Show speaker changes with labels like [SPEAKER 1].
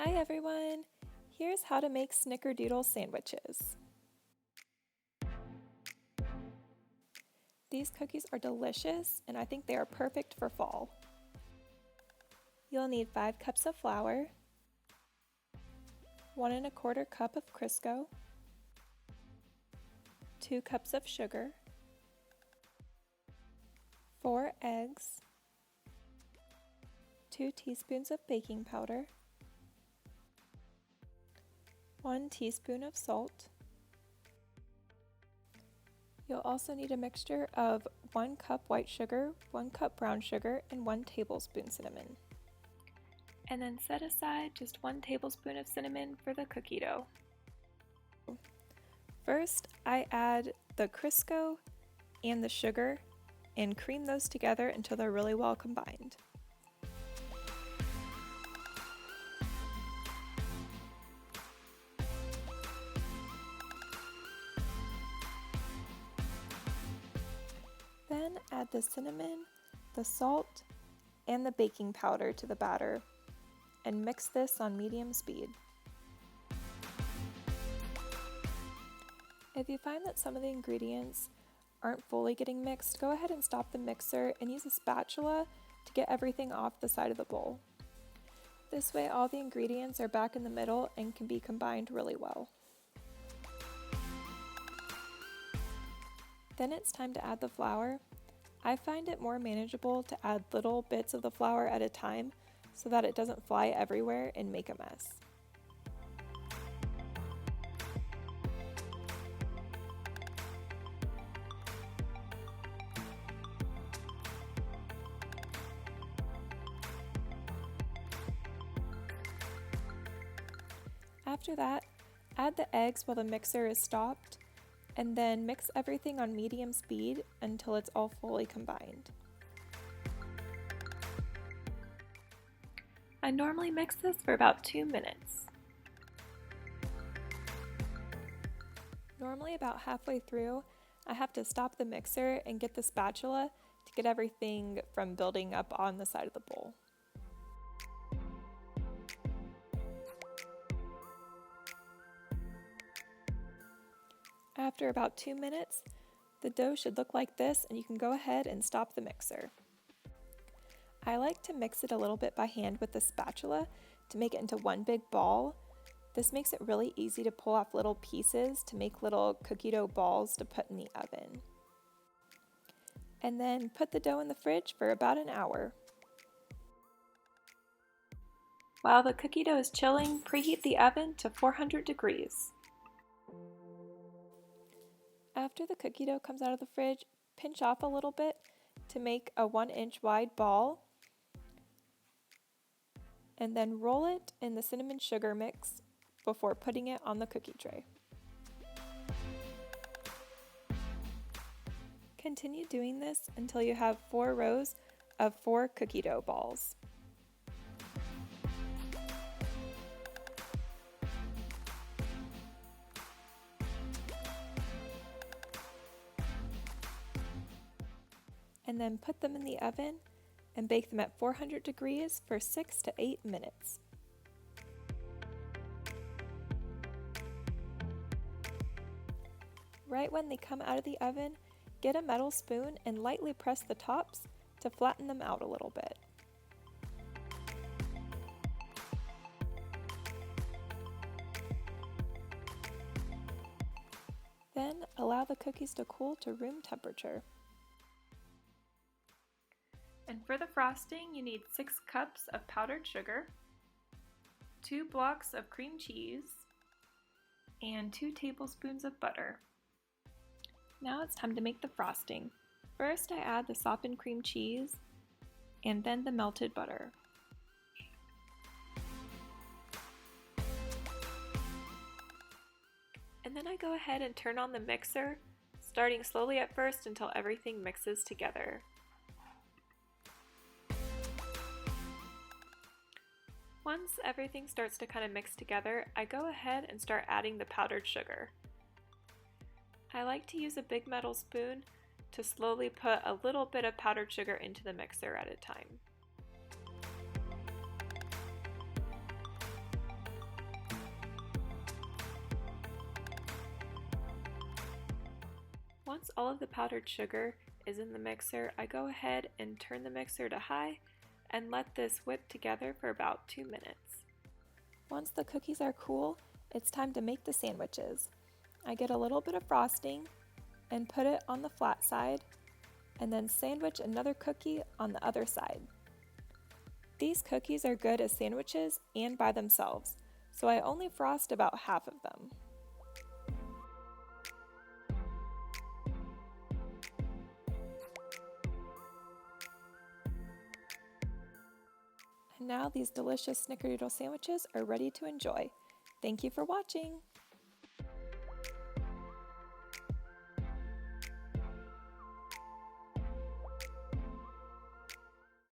[SPEAKER 1] Hi everyone! Here's how to make Snickerdoodle sandwiches. These cookies are delicious and I think they are perfect for fall. You'll need 5 cups of flour, 1 1/4 cup of Crisco, 2 cups of sugar, 4 eggs, 2 teaspoons of baking powder, 1 teaspoon of salt. You'll also need a mixture of 1 cup white sugar, 1 cup brown sugar, and 1 tablespoon cinnamon. And then set aside just 1 tablespoon of cinnamon for the cookie dough. First, I add the Crisco and the sugar and cream those together until they're really well combined. Then add the cinnamon, the salt, and the baking powder to the batter and mix this on medium speed. If you find that some of the ingredients aren't fully getting mixed, go ahead and stop the mixer and use a spatula to get everything off the side of the bowl. This way all the ingredients are back in the middle and can be combined really well. Then it's time to add the flour. I find it more manageable to add little bits of the flour at a time so that it doesn't fly everywhere and make a mess. After that, add the eggs while the mixer is stopped, and then mix everything on medium speed until it's all fully combined. I normally mix this for about 2 minutes. Normally about halfway through, I have to stop the mixer and get the spatula to get everything from building up on the side of the bowl. After about 2 minutes, the dough should look like this and you can go ahead and stop the mixer. I like to mix it a little bit by hand with the spatula to make it into one big ball. This makes it really easy to pull off little pieces to make little cookie dough balls to put in the oven. And then put the dough in the fridge for about an hour. While the cookie dough is chilling, preheat the oven to 400 degrees. After the cookie dough comes out of the fridge, pinch off a little bit to make a 1-inch wide ball, and then roll it in the cinnamon sugar mix before putting it on the cookie tray. Continue doing this until you have 4 rows of 4 cookie dough balls. And then put them in the oven and bake them at 400 degrees for 6 to 8 minutes. Right when they come out of the oven, get a metal spoon and lightly press the tops to flatten them out a little bit. Then allow the cookies to cool to room temperature. And for the frosting, you need 6 cups of powdered sugar, 2 blocks of cream cheese, and 2 tablespoons of butter. Now it's time to make the frosting. First I add the softened cream cheese and then the melted butter. And then I go ahead and turn on the mixer, starting slowly at first until everything mixes together. Once everything starts to kind of mix together, I go ahead and start adding the powdered sugar. I like to use a big metal spoon to slowly put a little bit of powdered sugar into the mixer at a time. Once all of the powdered sugar is in the mixer, I go ahead and turn the mixer to high and let this whip together for about 2 minutes. Once the cookies are cool, it's time to make the sandwiches. I get a little bit of frosting and put it on the flat side, and then sandwich another cookie on the other side. These cookies are good as sandwiches and by themselves, so I only frost about half of them. And now these delicious Snickerdoodle sandwiches are ready to enjoy. Thank you for watching!